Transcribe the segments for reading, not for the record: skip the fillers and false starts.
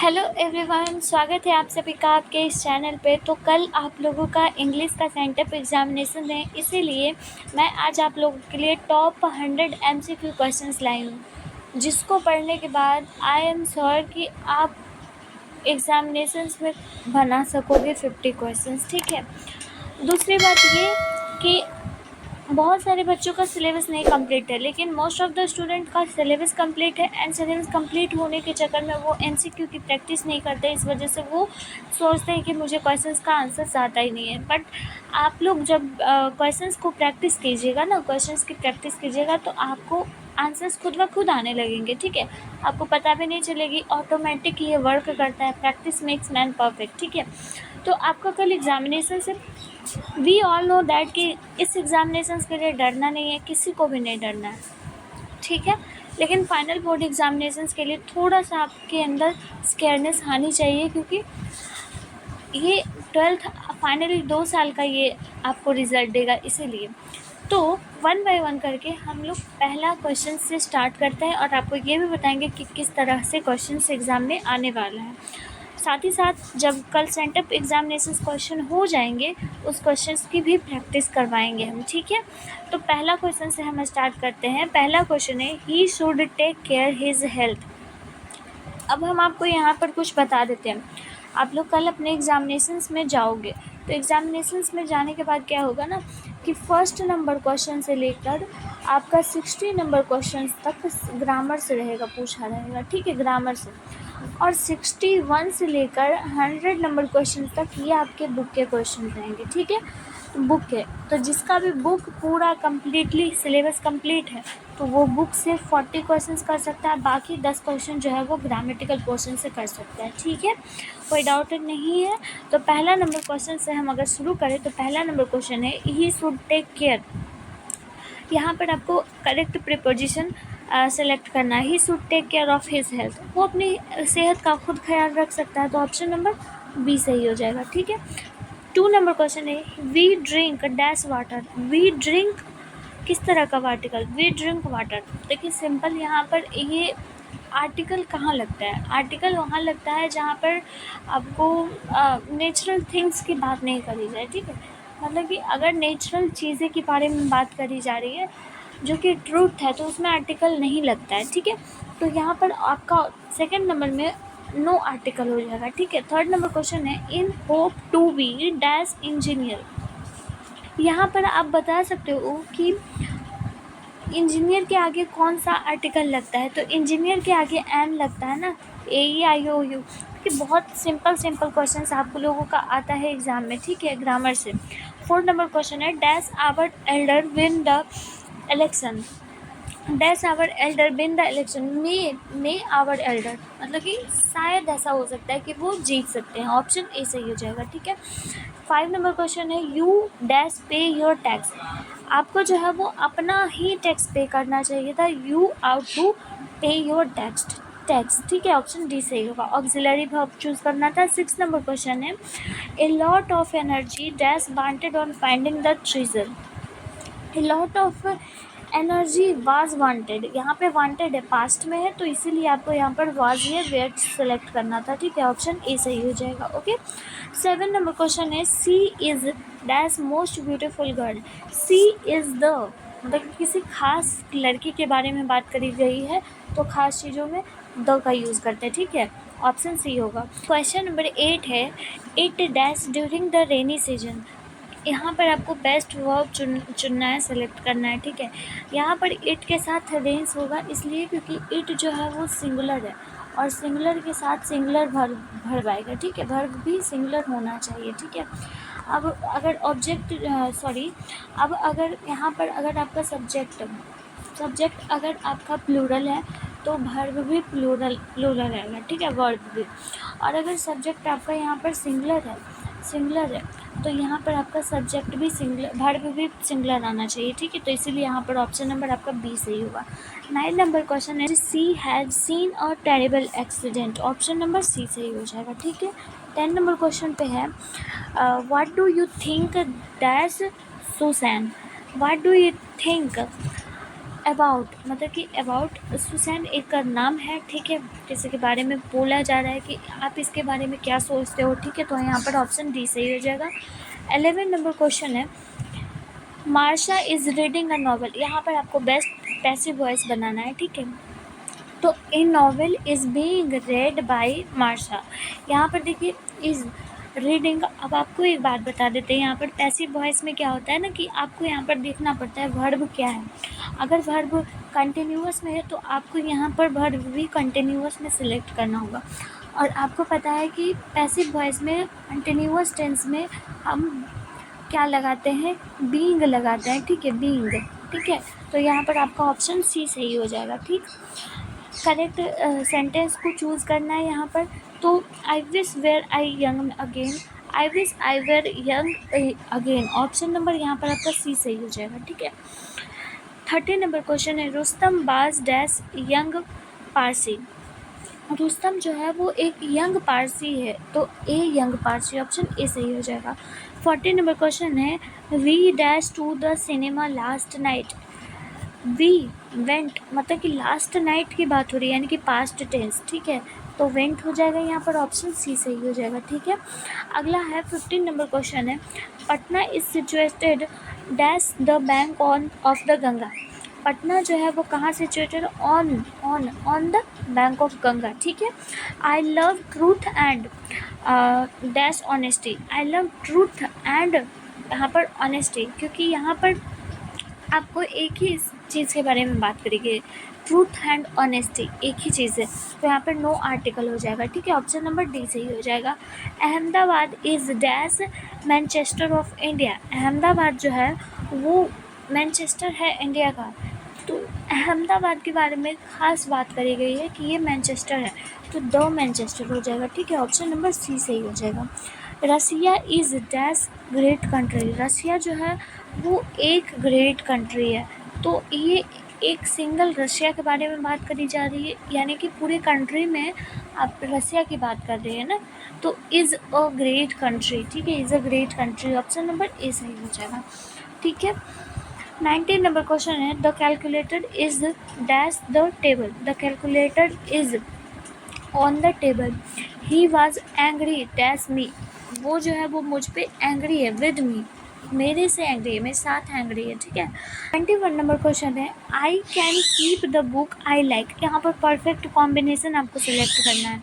Hello everyone, स्वागत है आप सभी का आपके इस चैनल पे। तो कल आप लोगों का इंग्लिश का सेंटअप एग्जामिनेशन है, इसीलिए मैं आज आप लोगों के लिए टॉप 100 MCQ क्वेश्चंस लाई हूँ, जिसको पढ़ने के बाद आई एम श्योर कि आप एग्जामिनेशंस में बना सकोगे 50 क्वेश्चंस। ठीक है। दूसरी बात ये कि बहुत सारे बच्चों का सिलेबस नहीं कंप्लीट है, लेकिन मोस्ट ऑफ द स्टूडेंट का सिलेबस कंप्लीट है एंड सिलेबस कंप्लीट होने के चक्कर में वो MCQ की प्रैक्टिस नहीं करते। इस वजह से वो सोचते हैं कि मुझे क्वेश्चंस का आंसर आता ही नहीं है। बट आप लोग जब क्वेश्चंस को प्रैक्टिस कीजिएगा ना, क्वेश्चंस की प्रैक्टिस कीजिएगा तो आपको आंसर्स खुद ब खुद आने लगेंगे। ठीक है। आपको पता भी नहीं चलेगी, ऑटोमेटिक ये वर्क करता है। Practice makes man perfect. ठीक है। तो आपका कल एग्जामिनेशन से वी ऑल नो दैट कि इस एग्जामिनेशंस के लिए डरना नहीं है, किसी को भी नहीं डरना है। ठीक है। लेकिन फाइनल बोर्ड एग्जामिनेशंस के लिए थोड़ा सा आपके अंदर स्केयरनेस आनी चाहिए, क्योंकि ये 12th फाइनली 2 साल का ये आपको रिजल्ट देगा। इसीलिए तो 1 बाय 1 करके हम लोग पहला क्वेश्चन से स्टार्ट करते हैं और आपको ये भी बताएंगे कि किस तरह से क्वेश्चन एग्ज़ाम में आने वाला है। साथ ही साथ जब कल सेंटअप एग्जामिनेशन क्वेश्चन हो जाएंगे, उस क्वेश्चन की भी प्रैक्टिस करवाएंगे हम। ठीक है। तो पहला क्वेश्चन से हम स्टार्ट करते हैं। पहला क्वेश्चन है, he should take care his health. अब हम आपको यहाँ पर कुछ बता देते हैं। आप लोग कल अपने एग्जामिनेशंस में जाओगे, तो एग्जामिनेशंस में जाने के बाद क्या होगा ना कि फर्स्ट नंबर क्वेश्चन से लेकर आपका 60 नंबर क्वेश्चन तक ग्रामर से रहेगा, पूछा रहेगा। ठीक है, ग्रामर से। और 61 से लेकर 100 नंबर क्वेश्चन तक ये आपके बुक के क्वेश्चन रहेंगे। ठीक है। बुक है तो जिसका भी बुक पूरा कम्प्लीटली सिलेबस कंप्लीट है तो वो बुक से 40 क्वेश्चंस कर सकता है, बाकी 10 क्वेश्चन जो है वो ग्रामेटिकल पोर्शन से कर सकता है। ठीक है, कोई डाउट नहीं है। तो पहला नंबर क्वेश्चन से हम अगर शुरू करें तो पहला नंबर क्वेश्चन है, ही शुड टेक केयर। यहाँ पर आपको करेक्ट प्रीपोजिशन सेलेक्ट करना है। He should take care of his health. वो अपनी सेहत का खुद ख्याल रख सकता है, तो ऑप्शन नंबर बी सही हो जाएगा। ठीक है। 2 नंबर क्वेश्चन है, we drink dash water. We drink किस तरह का आर्टिकल? We drink water. देखिए सिंपल, यहाँ पर ये आर्टिकल कहाँ लगता है? आर्टिकल वहाँ लगता है जहाँ पर आपको नेचुरल थिंग्स की बात नहीं करी जाए। ठीक है, मतलब कि अगर नेचुरल चीज़ें के बारे में बात करी जा रही है जो कि ट्रूथ है, तो उसमें आर्टिकल नहीं लगता है। ठीक है, तो यहाँ पर आपका सेकंड नंबर में नो आर्टिकल हो जाएगा। ठीक है। थर्ड नंबर क्वेश्चन है, in hope to be dash engineer. यहाँ पर आप बता सकते हो कि इंजीनियर के आगे कौन सा आर्टिकल लगता है, तो इंजीनियर के आगे एन लगता है ना, AEIOU। कि बहुत सिंपल क्वेश्चन आप लोगों का आता है एग्जाम में। ठीक है, ग्रामर से। फोर्थ नंबर क्वेश्चन है, dash our elder win the election. Dash our elder win the election. May our elder, मतलब कि शायद ऐसा हो सकता है कि वो जीत सकते हैं। ऑप्शन ए सही हो जाएगा। ठीक है। 5 नंबर क्वेश्चन है, यू डैश पे योर टैक्स। आपको जो है वो अपना ही टैक्स पे करना चाहिए था। यू आउट टू पे योर टैक्स। ठीक है, ऑप्शन डी सही होगा। ऑक्सिलरी वर्ब चूज करना था। 6 नंबर क्वेश्चन है, a lot of energy dash wanted on finding the treasure. A lot of energy was wanted. यहाँ पे वांटेड है, पास्ट में है, तो इसीलिए आपको यहाँ पर वाज या वेयर सेलेक्ट करना था। ठीक है, ऑप्शन ए सही हो जाएगा। ओके। 7 नंबर क्वेश्चन है, she is dash most beautiful girl. She is the, मतलब किसी खास लड़की के बारे में बात करी गई है, तो खास चीज़ों में द का यूज़ करते हैं। ठीक है, ऑप्शन सी होगा। क्वेश्चन नंबर 8 है, it dash during the rainy season. यहाँ पर आपको बेस्ट वर्ब चुनना है, सेलेक्ट करना है। ठीक है, यहाँ पर इट के साथ रेंस होगा, इसलिए क्योंकि इट जो है वो सिंगुलर है और सिंगुलर के साथ सिंगुलर वर्ब आएगा। ठीक है, वर्ब भी सिंगुलर होना चाहिए। ठीक है। अब अगर अब अगर यहाँ पर अगर आपका सब्जेक्ट अगर आपका प्लूरल है तो वर्ब भी प्लूरल आएगा। ठीक है, वर्ब भी। और अगर सब्जेक्ट आपका यहाँ पर सिंगुलर है तो यहाँ पर आपका सब्जेक्ट भी सिंगुलर, वर्ब भी सिंगुलर आना चाहिए। ठीक है, तो इसीलिए यहाँ पर ऑप्शन नंबर आपका बी सही होगा। 9 नंबर क्वेश्चन है, she has seen a terrible accident. Option number C सही हो जाएगा। ठीक है। 10 नंबर क्वेश्चन पे है, what do you think dash Susan. What do you think about मतलब कि अबाउट सुसैन एक नाम है, ठीक है, किसी के बारे में बोला जा रहा है कि आप इसके बारे में क्या सोचते हो, ठीक है, तो यहाँ पर ऑप्शन डी सही हो जाएगा। 11 नंबर क्वेश्चन है, मार्शा इज़ रीडिंग अ नॉवल। यहाँ पर आपको बेस्ट पैसिव वॉइस बनाना है, ठीक है, तो a novel is being read by Marsha. यहाँ पर देखिए इज़ रीडिंग। अब आपको एक बात बता देते हैं, यहाँ पर पैसिव वॉइस में क्या होता है ना कि आपको यहाँ पर देखना पड़ता है वर्ब क्या है। अगर वर्ब कंटिन्यूअस में है तो आपको यहाँ पर वर्ब भी कंटिन्यूअस में सिलेक्ट करना होगा। और आपको पता है कि पैसिव वॉइस में कंटिन्यूअस टेंस में हम क्या लगाते हैं, बीइंग लगाते हैं, ठीक है, बीइंग, ठीक है, तो यहाँ पर आपका ऑप्शन सी सही हो जाएगा। ठीक, करेक्ट सेंटेंस को चूज़ करना है यहाँ पर, तो I wish were I young again, I wish I were young again, option number यहाँ पर आपका सी सही हो जाएगा। ठीक है, 30 नंबर क्वेश्चन है, रुस्तम बाज डैश यंग पारसी। रुस्तम जो है वो एक यंग पारसी है, तो A young Parsi, option A सही हो जाएगा। 40 नंबर क्वेश्चन है, we dash to the cinema last night. We went मतलब कि लास्ट नाइट की बात हो रही है, यानी कि पास्ट टेंस, ठीक है, तो वेंट हो जाएगा यहाँ पर, ऑप्शन सी सही हो जाएगा। ठीक है, अगला है 15 नंबर क्वेश्चन है, Patna is situated dash the bank on off the Ganga. Patna जो है वो कहाँ situated, on the bank of Ganga. ठीक है, I love truth and dash honesty. I love truth and यहाँ पर ऑनेस्टी, क्योंकि यहाँ पर आपको एक ही चीज़ के बारे में बात करेंगे, ट्रूथ एंड ऑनेस्टी एक ही चीज़ है, तो यहाँ पर नो आर्टिकल हो जाएगा। ठीक है, ऑप्शन नंबर डी सही हो जाएगा। Ahmedabad is dash Manchester of India. Ahmedabad जो है वो मैनचेस्टर है इंडिया का, तो अहमदाबाद के बारे में ख़ास बात करी गई है कि ये मैनचेस्टर है, तो द मैनचेस्टर हो जाएगा। ठीक है, ऑप्शन नंबर सी सही हो जाएगा। रसिया इज़ डैश ग्रेट कंट्री। रसिया जो है वो एक ग्रेट कंट्री है, तो ये एक सिंगल रशिया के बारे में बात करी जा रही है, यानी कि पूरे कंट्री में आप रसिया की बात कर रहे हैं ना, तो इज़ अ ग्रेट कंट्री। ठीक है, is a great country, option number A सही हो जाएगा। ठीक है, 19 नंबर क्वेश्चन है, the calculator is dash the table. The calculator is on the table. He was angry dash मी। वो जो है वो मुझ पे एंग्री है, विद मी, मेरे से एंग्री है, मेरे साथ एंग्री है। ठीक है, 21 नंबर क्वेश्चन है, I can keep the book I like. यहाँ पर परफेक्ट कॉम्बिनेशन आपको सिलेक्ट करना है।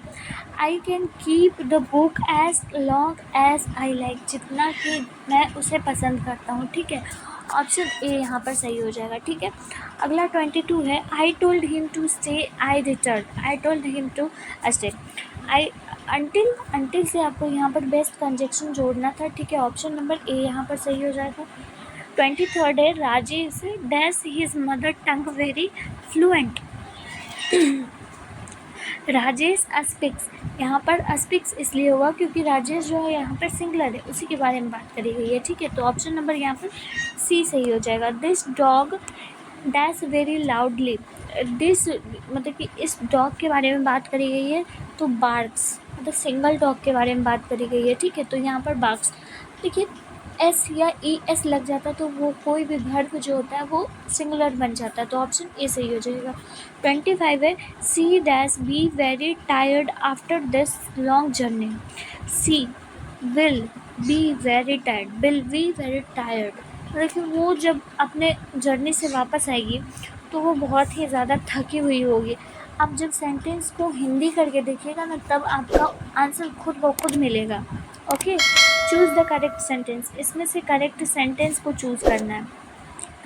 I can keep the book as long as I like, जितना कि मैं उसे पसंद करता हूँ। ठीक है, ऑप्शन ए यहाँ पर सही हो जाएगा। ठीक है, अगला 22 है, I told him to stay I return. I told him to stay. I until से आपको यहाँ पर बेस्ट कंजक्शन जोड़ना था। ठीक है, ऑप्शन नंबर ए यहाँ पर सही हो जाएगा। 23 है, Rajesh dash his mother tongue very fluent. Rajesh speaks, यहाँ पर स्पीक्स इसलिए होगा क्योंकि राजेश जो है यहाँ पर सिंगुलर है, उसी के बारे में बात करी गई है। ठीक है, तो ऑप्शन नंबर यहाँ पर सी सही हो जाएगा। This dog dash very loudly. This मतलब कि इस डॉग के बारे में बात करी गई है, तो बार्क्स मतलब सिंगल डॉग के बारे में बात करी गई है। ठीक है, तो यहाँ पर बार्क्स, देखिए एस या ई एस लग जाता है तो वो कोई भी वर्ब जो होता है वो सिंगुलर बन जाता है, तो ऑप्शन ए सही हो जाएगा। 25 है, she dash be very tired after this long journey. She will be very tired, will be very tired, देखिए वो जब अपने जर्नी से वापस आएगी तो वो बहुत ही ज़्यादा थकी हुई होगी। आप जब सेंटेंस को हिंदी करके देखिएगा ना, तब आपका आंसर खुद ब खुद मिलेगा। Okay, choose the correct sentence, इसमें से करेक्ट सेंटेंस को चूज़ करना है।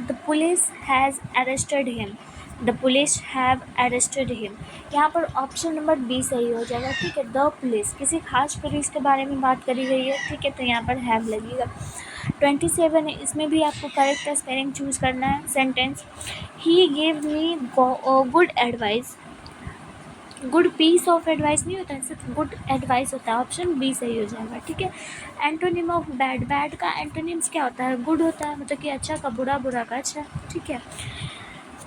The police has arrested him. The police have arrested him, यहाँ पर ऑप्शन नंबर बी सही हो जाएगा। ठीक है, द पुलिस किसी खास पुलिस के बारे में बात करी गई है। ठीक है, तो यहाँ पर हैव लगेगा। 27 है, इसमें भी आपको करेक्ट स्पेलिंग चूज़ करना है। Sentence, he gave me good advice. Good piece of advice नहीं होता है, सिर्फ गुड एडवाइस होता है, ऑप्शन बी सही हो जाएगा। ठीक है, एंटोनिम ऑफ बैड, बैड का एंटोनिम्स क्या होता है, गुड होता है, मतलब कि अच्छा का बुरा, बुरा का अच्छा। ठीक है,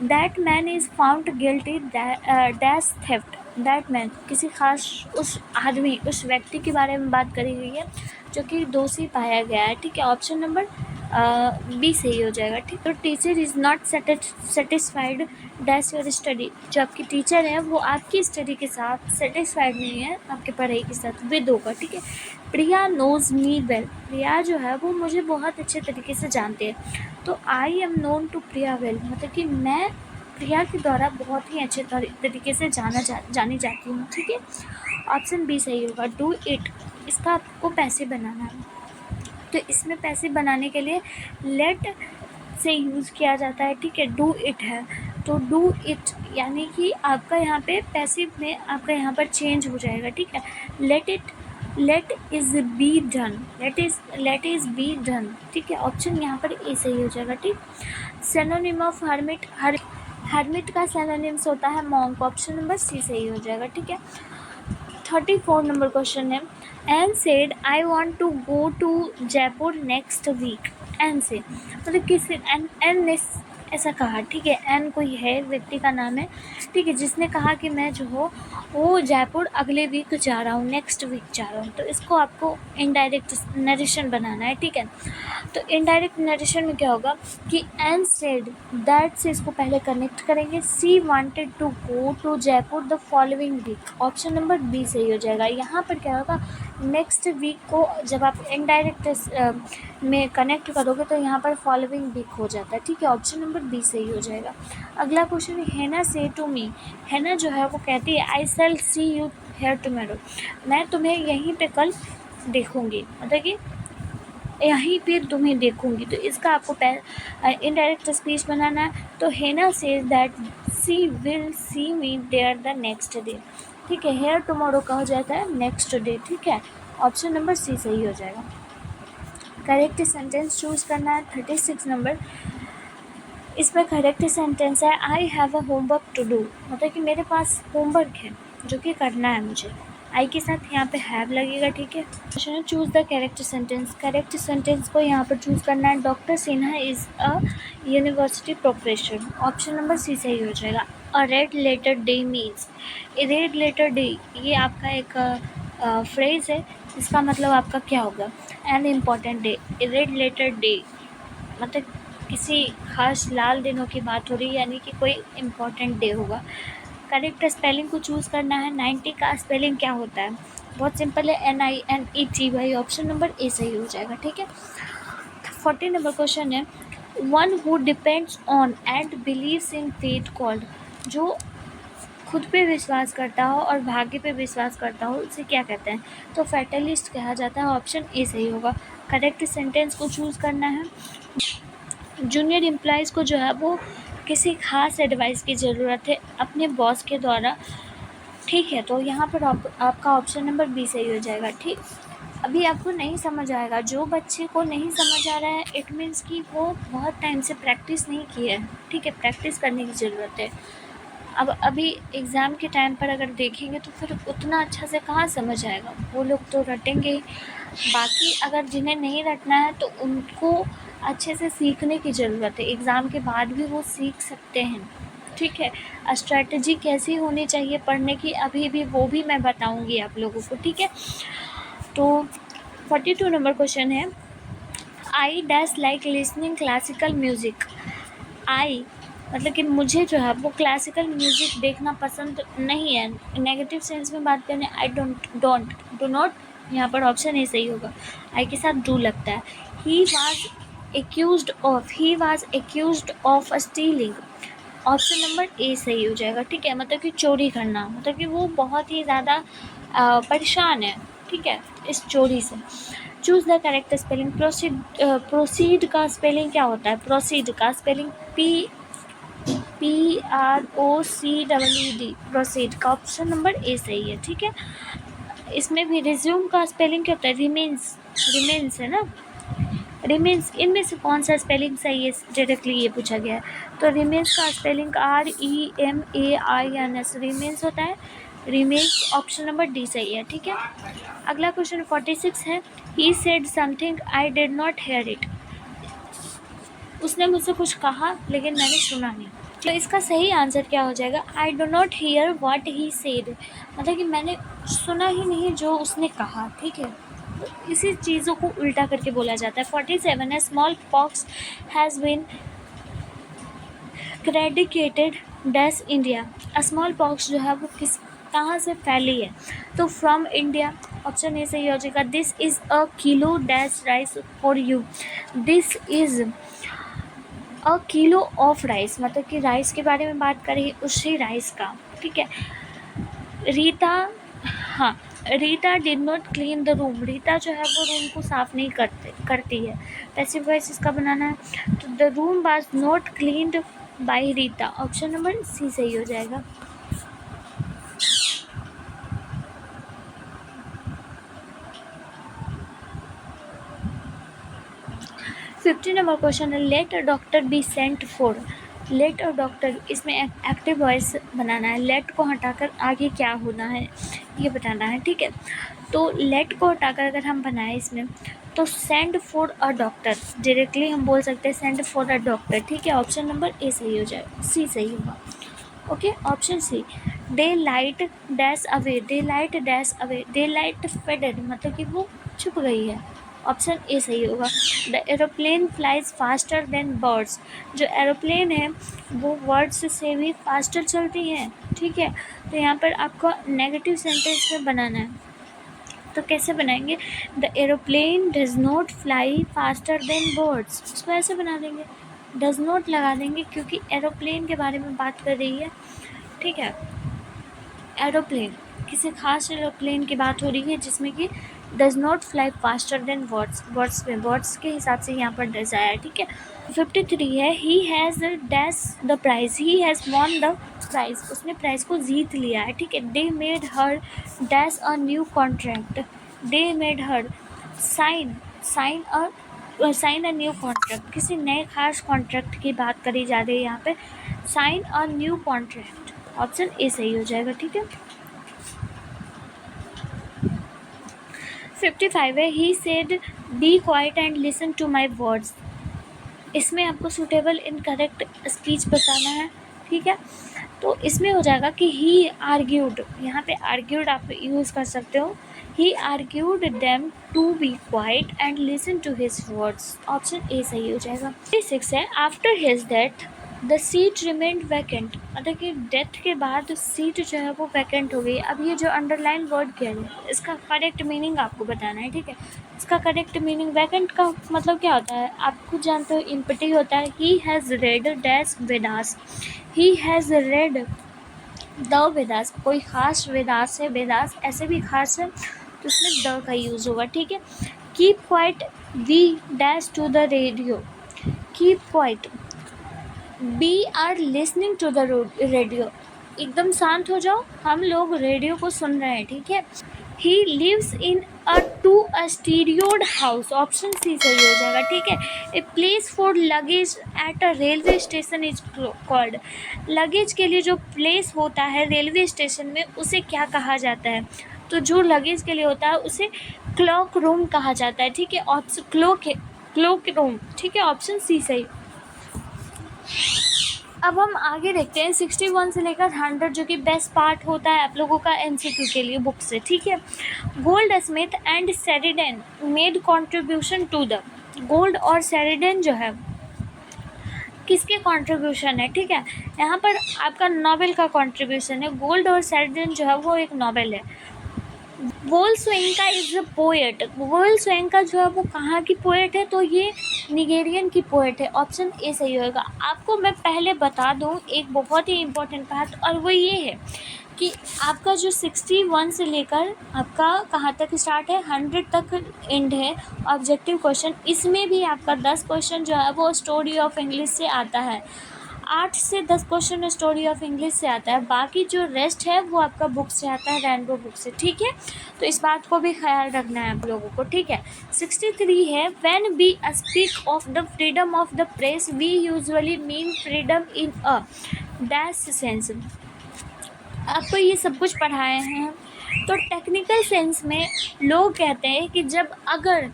that man is found guilty dash theft. That man किसी खास उस आदमी, उस व्यक्ति के बारे में बात करी गई है जो कि दोषी पाया गया है। ठीक है, ऑप्शन नंबर बी सही हो जाएगा। ठीक, तो teacher is not satisfied dash your study. जो आपकी टीचर है वो आपकी स्टडी के साथ सेटिस्फाइड नहीं है, आपके पढ़ाई के साथ, विद होगा। ठीक है, प्रिया नोज मी वेल। प्रिया जो है वो मुझे बहुत अच्छे तरीके से जानती है। तो I am known to Priya well, मतलब कि मैं प्रिया के द्वारा बहुत ही अच्छे तरीके से जानी जाती हूँ। ठीक है, ऑप्शन बी सही होगा। डू इट, इसका आपको पैसे बनाना है, तो इसमें पैसे बनाने के लिए लेट से यूज़ किया जाता है। ठीक है, डू इट है तो डू इट, यानी कि आपका यहाँ पे पैसिव में आपका यहाँ पर चेंज हो जाएगा। ठीक है, let is be done, let is be done. ठीक है, ऑप्शन यहाँ पर ए सही हो जाएगा। ठीक, सिनोनिम ऑफ हर्मिट, हर्मिट का सिनोनिम्स होता है मॉन्क। ऑप्शन नंबर सी सही हो जाएगा। ठीक है, 34 नंबर क्वेश्चन है। Ann said I want to go to Jaipur next week. Ann से मतलब किस, एन ने ऐसा कहा। ठीक है, एन कोई है, व्यक्ति का नाम है। ठीक है, जिसने कहा कि मैं जो हो वो जयपुर अगले वीक जा रहा हूँ, नेक्स्ट वीक जा रहा हूँ, तो इसको आपको इनडायरेक्ट नरेशन बनाना है। ठीक है, तो इनडायरेक्ट नरेशन में क्या होगा कि एन सेड दैट से इसको पहले कनेक्ट करेंगे। She wanted to go to Jaipur the following week. Option number B सही हो जाएगा। यहाँ पर क्या होगा, नेक्स्ट वीक को जब आप इनडायरेक्ट में कनेक्ट करोगे तो यहाँ पर फॉलोइंग वीक हो जाता है। ठीक है, ऑप्शन नंबर बी सही हो जाएगा। अगला क्वेश्चन है, हैना से टू मी। हैना जो है वो कहती है आई शैल सी यू हेयर टुमारो, मैं तुम्हें यहीं पे कल देखूँगी, मतलब कि यहीं पे तुम्हें देखूँगी। तो इसका आपको इनडायरेक्ट स्पीच बनाना है। तो Hannah says that she will see me there the next day. ठीक है, हेयर टुमारो कहा जाता है नेक्स्ट डे। ठीक है, ऑप्शन नंबर सी सही हो जाएगा। करेक्ट सेंटेंस चूज करना है। 36 नंबर, इसमें करेक्ट सेंटेंस है I have a homework to do, मतलब कि मेरे पास होमवर्क है जो कि करना है मुझे। आई के साथ यहाँ पे हैव लगेगा। ठीक है, क्वेश्चन है choose the correct sentence. Correct sentence को यहाँ पर चूज करना है। Doctor Sinha is a university professor. Option number C सही हो जाएगा। A red letter day means, red letter day ये आपका एक फ्रेज है, इसका मतलब आपका क्या होगा, an important day. Red letter day मतलब किसी खास लाल दिनों की बात हो रही है, यानी कि कोई इम्पॉर्टेंट डे होगा। करेक्ट स्पेलिंग को चूज़ करना है। 90 का स्पेलिंग क्या होता है, बहुत सिंपल है, NINETY। ऑप्शन नंबर ए सही हो जाएगा। ठीक है, 40 नंबर क्वेश्चन है, one who depends on and believes in fate called, जो खुद पे विश्वास करता हो और भाग्य पे विश्वास करता हो उसे क्या कहते हैं, तो फैटलिस्ट कहा जाता है। ऑप्शन ए सही होगा। करेक्ट सेंटेंस को चूज़ करना है। जूनियर एम्प्लॉइज़ को जो है वो किसी खास एडवाइस की ज़रूरत है अपने बॉस के द्वारा। ठीक है, तो यहाँ पर आपका ऑप्शन नंबर बी सही हो जाएगा। ठीक, अभी आपको नहीं समझ आएगा, जो बच्चे को नहीं समझ आ रहा है इट मीन्स कि वो बहुत टाइम से प्रैक्टिस नहीं की है। ठीक है, प्रैक्टिस करने की ज़रूरत है। अब अभी एग्ज़ाम के टाइम पर अगर देखेंगे तो फिर उतना अच्छा से कहाँ समझ आएगा, वो लोग तो रटेंगे ही। बाकी अगर जिन्हें नहीं रटना है तो उनको अच्छे से सीखने की ज़रूरत है, एग्ज़ाम के बाद भी वो सीख सकते हैं। ठीक है, स्ट्रैटेजी कैसी होनी चाहिए पढ़ने की अभी भी वो भी मैं बताऊंगी आप लोगों को। ठीक है, तो 42 नंबर क्वेश्चन है, I dash like listening classical music. I मतलब कि मुझे जो है वो क्लासिकल म्यूज़िक देखना पसंद नहीं है। नेगेटिव सेंस में बात करें, आई डू नॉट, यहाँ पर ऑप्शन ए सही होगा। आई के साथ डू लगता है। He was accused of stealing. Option number A सही हो जाएगा। ठीक है, मतलब कि चोरी करना, मतलब कि वो बहुत ही ज़्यादा परेशान है। ठीक है, इस चोरी से। Choose the correct spelling. Proceed का स्पेलिंग क्या होता है, प्रोसीड का स्पेलिंग PROCEED, प्रोसीड का ऑप्शन नंबर ए सही है। ठीक है, इसमें भी रिज्यूम का स्पेलिंग क्या होता है, रिमेन्स है ना, रिमेन्स। इनमें से कौन सा स्पेलिंग सही है, डायरेक्टली ये पूछा गया है। तो रिमेन्स का स्पेलिंग REMAINS, रिमेन्स होता है, रिमेन्स। ऑप्शन नंबर डी सही है। ठीक है, अगला क्वेश्चन 46 है, he said something I did not here it. उसने मुझसे कुछ कहा लेकिन मैंने सुना नहीं। तो इसका सही आंसर क्या हो जाएगा, I do not here what he said, मतलब कि मैंने सुना ही नहीं जो उसने कहा। ठीक है, इसी चीज़ों को उल्टा करके बोला जाता है। 47 है, smallpox has been eradicated dash India. Smallpox जो है वो कहाँ से फैली है, तो फ्रॉम इंडिया। ऑप्शन ए सही हो जाएगा। This is a kilo dash rice for you. This is a kilo of rice, मतलब कि राइस के बारे में बात करें, उसी राइस का, ठीक है। रीता, हाँ, Rita did not clean the room. Rita जो है वो रूम को साफ नहीं करती है। पैसिव वॉइस इसका बनाना है, तो the room was not cleaned by Rita. Option number C सही हो जाएगा। 50 नंबर क्वेश्चन है, let a doctor be sent for. Let a doctor, इसमें एक्टिव वॉइस बनाना है। लेट को हटाकर आगे क्या होना है ये बताना है, ठीक है। तो लेट को हटाकर अगर हम बनाएं इसमें, तो send for a doctor, directly हम बोल सकते हैं सेंड फॉर अ डॉक्टर, ठीक है। ऑप्शन नंबर ए सही हो जाएगा, सी सही होगा। Okay, option C. The light dash away. The light dash away. The light faded, मतलब कि वो छुप गई है। ऑप्शन ए सही होगा। The aeroplane flies faster than birds. जो एरोप्लेन है वो वर्ड्स से भी फास्टर चलती है, ठीक है। तो यहाँ पर आपको नेगेटिव सेंटेंस में बनाना है, तो कैसे बनाएंगे? The aeroplane does not fly faster than birds, इसको ऐसे बना देंगे, डज नॉट लगा देंगे क्योंकि एरोप्लेन के बारे में बात कर रही है, ठीक है। एरोप्लेन, किसी खास एरोप्लेन की बात हो रही है जिसमें कि does not fly faster than birds के हिसाब से यहाँ पर डज आया, ठीक है। 53 है, he has dash the prize. He has won the prize, उसने प्राइज को जीत लिया है, ठीक है। They made her dash a new contract. They made her sign a new contract, किसी नए खास कॉन्ट्रैक्ट की बात करी जा रही है यहाँ पे, sign a new contract. Option A सही हो जाएगा, ठीक है। 55 है, he said be quiet and listen to my words. इसमें आपको सूटेबल इनकरेक्ट स्पीच बताना है, ठीक है। तो इसमें हो जाएगा कि ही आर्ग्यूड, यहाँ पे आर्ग्यूड आप यूज़ कर सकते हो। He argued them to be quiet and listen to his words. Option A सही हो जाएगा। 6 है, after his death the seat remained vacant, मतलब कि डेथ के बाद सीट जो है वो वैकेंट हो गई। अब ये जो अंडरलाइन वर्ड क्या है, इसका करेक्ट मीनिंग आपको बताना है, ठीक है। इसका करेक्ट मीनिंग, वैकेंट का मतलब क्या होता है आप खुद जानते हो, इम्पटी होता है। He has red dash Vedas. He has read the Vedas, कोई खास वेदास है, वेदास ऐसे भी खास है तो उसमें द का यूज़ होगा, ठीक है। Keep quiet we dash to the radio. Keep quiet, we are listening to the radio, एकदम शांत हो जाओ, हम लोग रेडियो को सुन रहे हैं, ठीक है। He lives in a storeyed house. Option C सही हो जाएगा, ठीक है। A place for luggage at a railway station is called. Luggage के लिए जो प्लेस होता है रेलवे स्टेशन में उसे क्या कहा जाता है? तो जो लगेज के लिए होता है उसे क्लॉक रूम कहा जाता है, ठीक है। ऑप्शन क्लॉक रूम, ठीक है। ऑप्शन सी सही। अब हम आगे देखते हैं 61 से लेकर 100, जो कि बेस्ट पार्ट होता है आप लोगों का एमसीक्यू के लिए बुक से, ठीक है। Goldsmith and Sheridan made contribution to the. Goldsmith Sheridan जो है किसके कंट्रीब्यूशन है, ठीक है। यहाँ पर आपका नोबेल का कंट्रीब्यूशन है। गोल्ड और शेरिडन जो है वो एक नोबेल है। वोल्सवेंका इज अ पोएट। वोल्सवेंका जो है वो कहाँ की पोएट है? तो ये निगेरियन की पोएट है। ऑप्शन ए सही होगा। आपको मैं पहले बता दूँ एक बहुत ही इम्पोर्टेंट बात, और वो ये है कि आपका जो 61 से लेकर आपका कहाँ तक स्टार्ट है, 100 तक एंड है ऑब्जेक्टिव क्वेश्चन। इसमें भी आपका 10 क्वेश्चन जो है वो स्टोरी ऑफ इंग्लिश से आता है। 8 से 10 क्वेश्चन स्टोरी ऑफ इंग्लिश से आता है, बाकी जो रेस्ट है वो आपका बुक से आता है, रेनबो बुक से, ठीक है। तो इस बात को भी ख्याल रखना है आप लोगों को, ठीक है। 63 है, when we speak of the freedom of the press we usually mean freedom in a dash sense. आपको ये सब कुछ पढ़ाए हैं, तो टेक्निकल सेंस में लोग कहते हैं कि जब अगर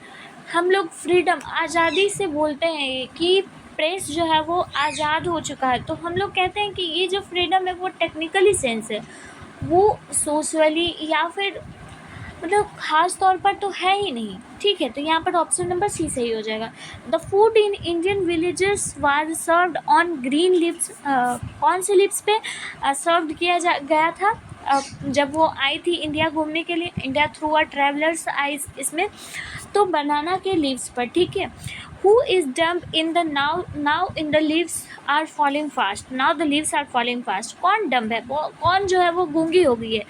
हम लोग फ्रीडम, आज़ादी से बोलते हैं कि प्रेस जो है वो आज़ाद हो चुका है, तो हम लोग कहते हैं कि ये जो फ्रीडम है वो टेक्निकली सेंस है, वो सोशली या फिर मतलब खास तौर पर तो है ही नहीं, ठीक है। तो यहाँ पर ऑप्शन नंबर सी सही हो जाएगा। The food in Indian villages was served on green leaves, कौन से लीव्स पे सर्व किया गया था जब वो आई थी इंडिया घूमने के लिए, India through a traveller's eye इसमें, तो बनाना के लीव्स पर, ठीक है। Who is dumb in the now in the leaves are falling fast, now the leaves are falling fast, कौन डम्प है, वो कौन जो है वो गूंगी हो गई है,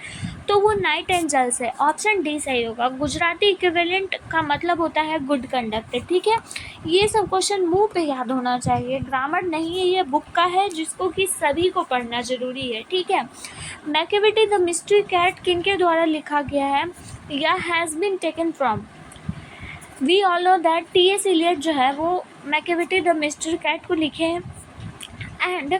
तो वो नाइट एंजल्स है। ऑप्शन डी सही होगा। गुजराती इक्विवेलेंट का मतलब होता है गुड कंडक्टर, ठीक है। ये सब क्वेश्चन मुंह पे याद होना चाहिए, ग्रामर नहीं है, ये बुक का है जिसको कि सभी को पढ़ना जरूरी है, ठीक है। मैकेविटी द मिस्ट्री कैट किनके द्वारा लिखा गया है या has been taken from. We all know that T S. Eliot जो है वो मैकेविटी द मिस्ट्री कैट को लिखे हैं, एंड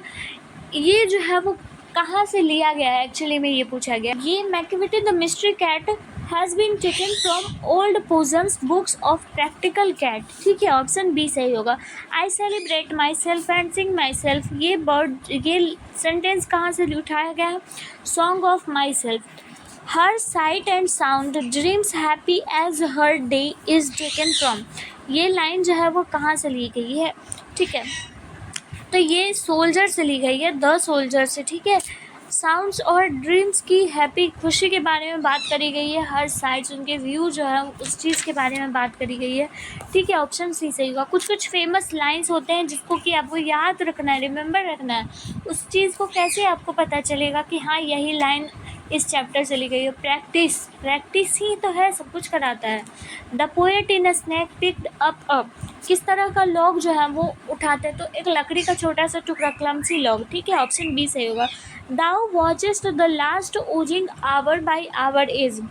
ये जो है वो कहाँ से लिया गया है, एक्चुअली में ये पूछा गया। ये Macavity the mystery cat has been taken from Old Possum's books of practical cat, ठीक है। ऑप्शन बी सही होगा। I celebrate myself and sing myself, ये सेंटेंस कहाँ से उठाया गया है, song of myself. Her sight and sound dreams happy as her day is taken from, ये लाइन जो है वो कहाँ से ली गई है, ठीक है। तो ये सोल्जर से ली गई है, द सोल्जर से, ठीक है। साउंड्स और ड्रीम्स की हैप्पी खुशी के बारे में बात करी गई है, हर साइड्स उनके व्यू जो है उस चीज़ के बारे में बात करी गई है, ठीक है। ऑप्शन सी सही होगा। कुछ कुछ फेमस लाइंस होते हैं जिसको कि आपको याद रखना है, रिमेंबर रखना है, उस चीज़ को कैसे आपको पता चलेगा कि हाँ यही लाइन इस चैप्टर से ली गई है। प्रैक्टिस ही तो है, सब कुछ कराता है। The poet in a snake picked up, किस तरह का लॉग जो है वो उठाते हैं, तो एक लकड़ी का छोटा सा टुकड़ा, क्लमसी लॉग, ठीक है। ऑप्शन बी सही होगा। Thou watchest the last oozing hours by hours is,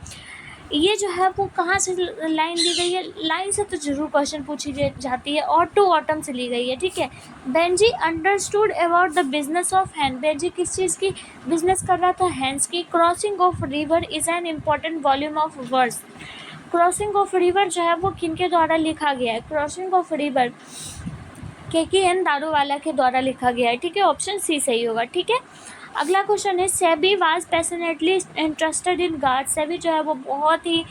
ये जो है वो कहाँ से लाइन ली गई है, लाइन से तो जरूर क्वेश्चन पूछी जाती है, और टू ऑटम से ली गई है, ठीक है। Benjy understood about the business of hand, Benjy किस चीज़ की बिजनेस कर रहा था, हैंड्स की। Crossing of river is an important volume of verse, crossing of river जो है वो किनके द्वारा लिखा गया है, crossing of river KKN Daruwalla के द्वारा लिखा गया है, ठीक है। ऑप्शन सी सही होगा, ठीक है। अगला क्वेश्चन है SEBI was passionately interested in guards, SEBI जो है वो बहुत ही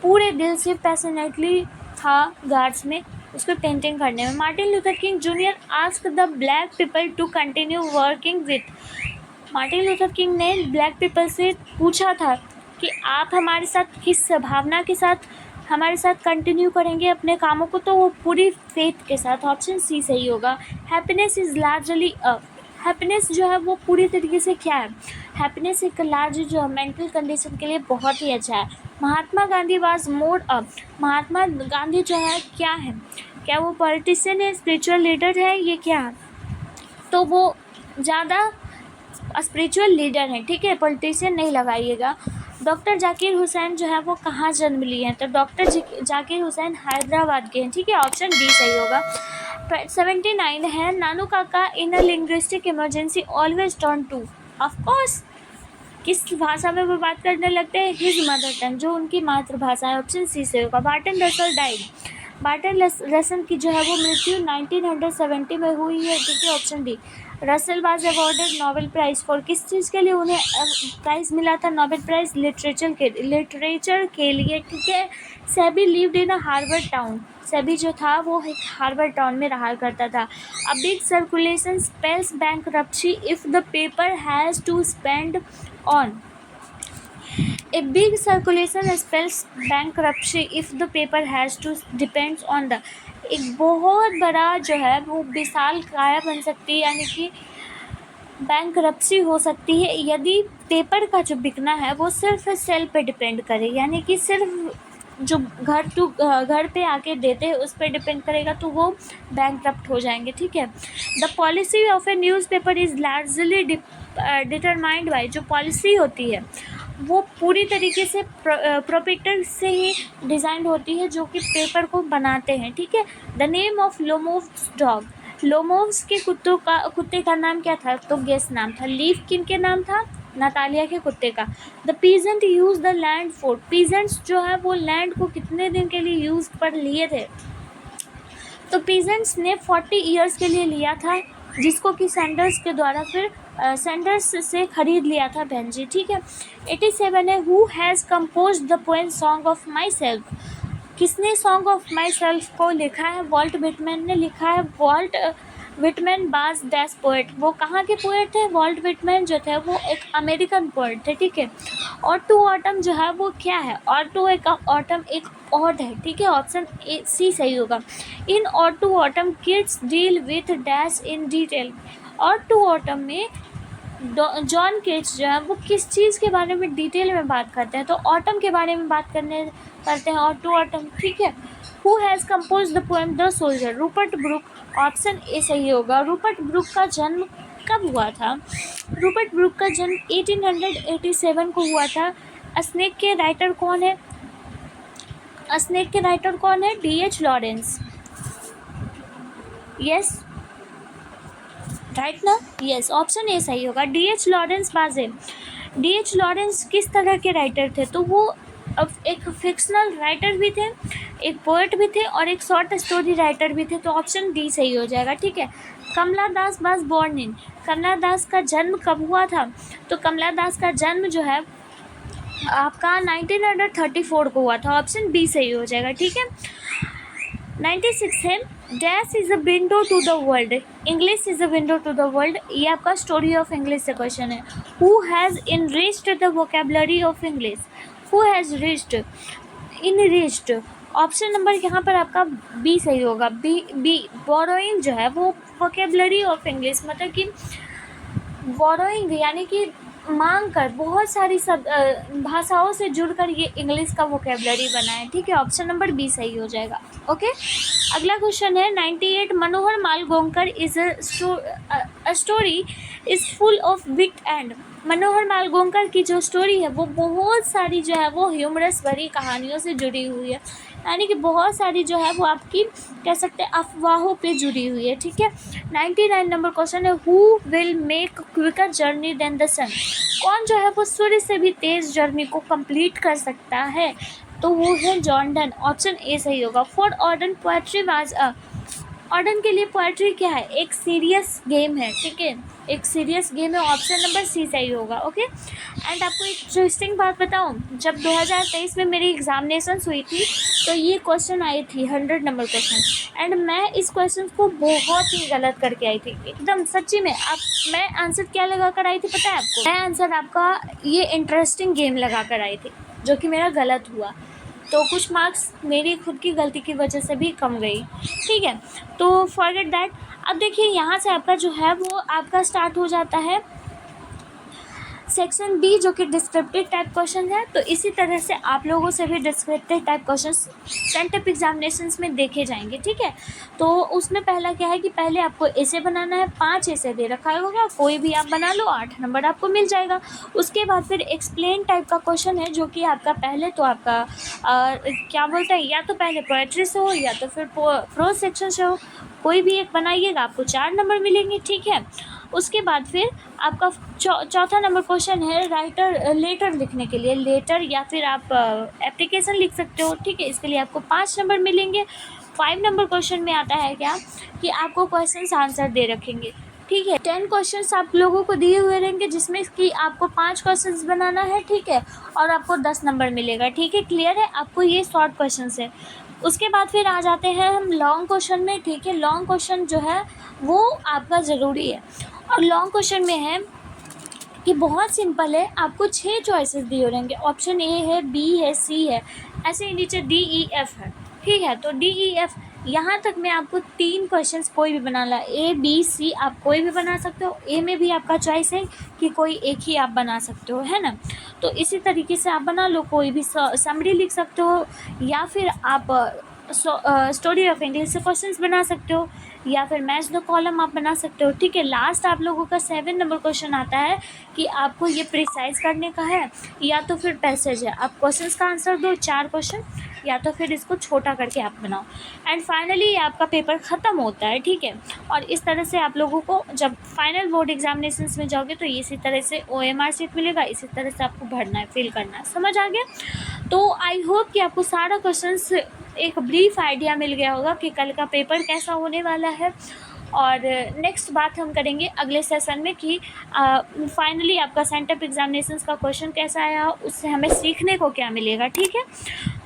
पूरे दिल से पैशनेटली था गार्ड्स में, उसको पेंटिंग करने में। Martin Luther King Junior ask the black people to continue working with, Martin Luther King ने ब्लैक पीपल से पूछा था कि आप हमारे साथ किस भावना के साथ हमारे साथ कंटिन्यू करेंगे अपने कामों को, तो वो पूरी फेथ के साथ। ऑप्शन सी सही होगा। हैप्पीनेस इज़ लार्जली हैप्पीनेस जो है वो पूरी तरीके से क्या है, हैप्पीनेस एक लार्ज जो है मेंटल कंडीशन के लिए बहुत ही अच्छा है। Mahatma Gandhi was more up, Mahatma Gandhi जो है क्या है, क्या वो पॉलिटिशियन है, स्पिरिचुअल लीडर है, ये क्या है, तो वो ज़्यादा स्पिरिचुअल लीडर है, ठीक है, पॉलिटिशियन नहीं लगाइएगा। डॉक्टर जाकिर हुसैन जो है वो कहाँ जन्म लिए हैं, तो डॉक्टर जाकिर हुसैन हैदराबाद के हैं, ठीक है। ऑप्शन डी सही होगा। 79 है। Nanu Kaka in a linguistic emergency always turn to, of course किस भाषा में वो बात करने लगते हैं, हिज मदर टंग, जो उनकी मातृभाषा है। ऑप्शन सी से होगा। Barton Russell died, Barton Russell की जो है वो मृत्यु 1970 में हुई है, ठीक है। Option D. Russell was awarded Nobel prize for, किस चीज़ के लिए उन्हें प्राइज़ मिला था, नोबेल प्राइज़ लिटरेचर के लिए, ठीक है। SEBI lived in a Harvard town, SEBI जो था वो एक हार्वर्ड टाउन में रहा करता था। A big circulation spells bankruptcy if the paper has to spend on, A big circulation spells bankruptcy if the paper has to depends on the, एक बहुत बड़ा जो है वो विशाल काया बन सकती है, यानी कि बैंकरप्सी हो सकती है यदि पेपर का जो बिकना है वो सिर्फ सेल पे डिपेंड करे, यानी कि सिर्फ जो घर पे आके देते हैं उस पर डिपेंड करेगा, तो वो बैंकरप्ट हो जाएंगे, ठीक है। The policy of A newspaper is largely determined by, जो पॉलिसी होती है वो पूरी तरीके से प्रोप्राइटर से ही डिज़ाइन होती है जो कि पेपर को बनाते हैं, ठीक है। द नेम ऑफ लोमोव्स डॉग, लोमोव्स के कुत्ते का नाम क्या था, तो गेस नाम था। लीफ किन के नाम था, नातालिया के कुत्ते का। The peasant use the land for, peasants जो है वो लैंड को कितने दिन के लिए यूज़ पर लिए थे, तो पीजेंट्स ने 40 ईयर्स के लिए लिया था, जिसको कि सैंडर्स के द्वारा फिर सेंडर्स से ख़रीद लिया था बहन जी, ठीक है। 87 है, who has compose the poem song of my self. किसने सॉन्ग ऑफ माई सेल्फ को लिखा है? वॉल्ट विटमैन ने लिखा है। वॉल्ट विटमैन बाज डैश पोएट, वो कहाँ के पोएट थे? वॉल्ट विटमैन जो थे वो एक अमेरिकन पोएट थे, ठीक है। और टू ऑटम जो है वो क्या है? और टू एक ऑटम एक ऑड है, ठीक है। ऑप्शन ए सी सही होगा। In ode to autumn Keats deal with dash in detail. Ode to autumn में जॉन केट्स जो है वो किस चीज़ के बारे में डिटेल में बात करते हैं? तो ऑटम के बारे में बात करते हैं और टू ऑटम, ठीक है। Who has compose the poem the soldier? Rupert book, option A सही होगा। रूपर्ट ब्रुक का जन्म कब हुआ था? रूपर्ट ब्रुक का जन्म 1887 को हुआ था। स्नेक के राइटर कौन है? स्नेक के राइटर कौन है? D.H. लॉरेंस। यस, राइट ना? यस, ऑप्शन ए सही होगा। D.H. लॉरेंस बाजे। D.H. लॉरेंस किस तरह के राइटर थे? तो वो अब एक फिक्शनल राइटर भी थे, एक पोएट भी थे और एक शॉर्ट स्टोरी राइटर भी थे। तो ऑप्शन डी सही हो जाएगा, ठीक है। कमला दास वाज बोर्न इन। कमला दास का जन्म कब हुआ था? तो कमला दास का जन्म जो है आपका 1934 को हुआ था। ऑप्शन बी सही हो जाएगा, ठीक है। 96 है, dash is a window to the world. English is a window to the world, ये आपका स्टोरी ऑफ इंग्लिश से क्वेश्चन है। Who has enriched the vocabulary of English? Who has riched enriched, option number यहाँ पर आपका B सही होगा। B borrowing जो है वो वोकेबलरी ऑफ इंग्लिश, मतलब कि बोरोइंग यानी कि मांग कर बहुत सारी सब भाषाओं से जुड़कर ये इंग्लिश का वोकेबलरी बना है, ठीक है। ऑप्शन नंबर बी सही हो जाएगा, ओके। अगला क्वेश्चन है 98, Manohar Malgonkar is a story is full of wit and. Manohar Malgonkar की जो स्टोरी है वो बहुत सारी जो है वो ह्यूमरस भरी कहानियों से जुड़ी हुई है, यानी कि बहुत सारी जो है वो आपकी कह सकते हैं अफवाहों पे जुड़ी हुई है, ठीक है। 99 नंबर क्वेश्चन है, who will make quicker journey than the sun? कौन जो है वो सूर्य से भी तेज़ जर्नी को कंप्लीट कर सकता है? तो वो है जॉन डन। ऑप्शन ए सही होगा। For Auden poetry was a, Auden के लिए पोएट्री क्या है? एक सीरियस गेम है, ठीक है, एक सीरियस गेम है। ऑप्शन नंबर सी सही होगा, ओके। एंड आपको एक इंटरेस्टिंग बात बताऊं, जब 2023 में मेरी एग्जामिनेशन हुई थी तो ये क्वेश्चन आई थी 100 नंबर क्वेश्चन, एंड मैं इस क्वेश्चन को बहुत ही गलत करके आई थी, एकदम सच्ची में। आप मैं आंसर क्या लगा कर आई थी पता है आपको? मैं आंसर आपका ये इंटरेस्टिंग गेम लगा कर आई थी, जो कि मेरा गलत हुआ। तो कुछ मार्क्स मेरी खुद की गलती की वजह से भी कम गई, ठीक है। तो फॉरगेट दैट। अब देखिए यहाँ से आपका जो है वो आपका स्टार्ट हो जाता है सेक्शन बी, जो कि डिस्क्रिप्टिव टाइप क्वेश्चन है। तो इसी तरह से आप लोगों से भी descriptive type question sent up examinations में देखे जाएंगे, ठीक है। तो उसमें पहला क्या है कि पहले आपको ऐसे बनाना है, 5 ऐसे दे रखा होगा, कोई भी आप बना लो, 8 नंबर आपको मिल जाएगा। उसके बाद फिर एक्सप्लेन टाइप का क्वेश्चन है, जो कि आपका पहले तो आपका क्या बोलते हैं, या तो पहले पोएट्री से हो या तो फिर प्रोज सेक्शन से हो, कोई भी एक बनाइएगा, आपको 4 नंबर मिलेंगे, ठीक है। उसके बाद फिर आपका चौथा नंबर क्वेश्चन है राइटर लेटर लिखने के लिए, लेटर या फिर आप एप्लीकेशन लिख सकते हो, ठीक है, इसके लिए आपको 5 नंबर मिलेंगे। 5 नंबर क्वेश्चन में आता है क्या कि आपको क्वेश्चन आंसर दे रखेंगे, ठीक है। 10 क्वेश्चंस आप लोगों को दिए हुए रहेंगे, जिसमें कि आपको 5 क्वेश्चंस बनाना है, ठीक है, और आपको 10 नंबर मिलेगा, ठीक है। क्लियर है आपको? ये शॉर्ट क्वेश्चंस है। उसके बाद फिर आ जाते हैं हम लॉन्ग क्वेश्चन में, ठीक है। लॉन्ग क्वेश्चन जो है वो आपका ज़रूरी है, और लॉन्ग क्वेश्चन में है कि बहुत सिंपल है, आपको 6 चॉइसेस दिए रहेंगे। ऑप्शन ए है, बी है, सी है, ऐसे ही नीचे डी ई एफ है, ठीक है। तो डी ई एफ यहाँ तक में आपको 3 क्वेश्चंस कोई भी बनाना, ए बी सी आप कोई भी बना सकते हो। ए में भी आपका चॉइस है कि कोई एक ही आप बना सकते हो, है ना। तो इसी तरीके से आप बना लो, कोई भी समरी लिख सकते हो, या फिर आप स्टोरी ऑफ इंग्लिश से क्वेश्चंस बना सकते हो, या फिर मैच द कॉलम आप बना सकते हो, ठीक है। लास्ट आप लोगों का 7 नंबर क्वेश्चन आता है कि आपको ये प्रिसाइज करने का है या तो फिर पैसेज है, आप क्वेश्चंस का आंसर दो 4 क्वेश्चन, या तो फिर इसको छोटा करके आप बनाओ, एंड फाइनली आपका पेपर ख़त्म होता है, ठीक है। और इस तरह से आप लोगों को जब फाइनल बोर्ड एग्जामिनेशंस में जाओगे तो इसी तरह से OMR सीट मिलेगा, इसी तरह से आपको भरना है, फिल करना है, समझ आ गया? तो आई होप कि आपको सारा क्वेश्चंस एक ब्रीफ आइडिया मिल गया होगा कि कल का पेपर कैसा होने वाला है। और नेक्स्ट बात हम करेंगे अगले सेशन में कि फाइनली आपका सेंटअप एग्जामिनेशंस का क्वेश्चन कैसा आया, उससे हमें सीखने को क्या मिलेगा। ठीक है,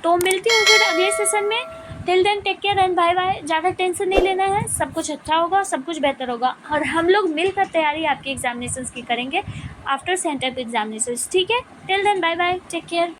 तो मिलती हूँ फिर अगले सेशन में। Till then take care and bye bye. ज़्यादा टेंशन नहीं लेना है, सब कुछ अच्छा होगा, सब कुछ बेहतर होगा, और हम लोग मिलकर तैयारी आपकी एग्जामिनेशंस की करेंगे आफ्टर सेंटअप एग्जामिनेशंस। ठीक है, till then bye bye, take care.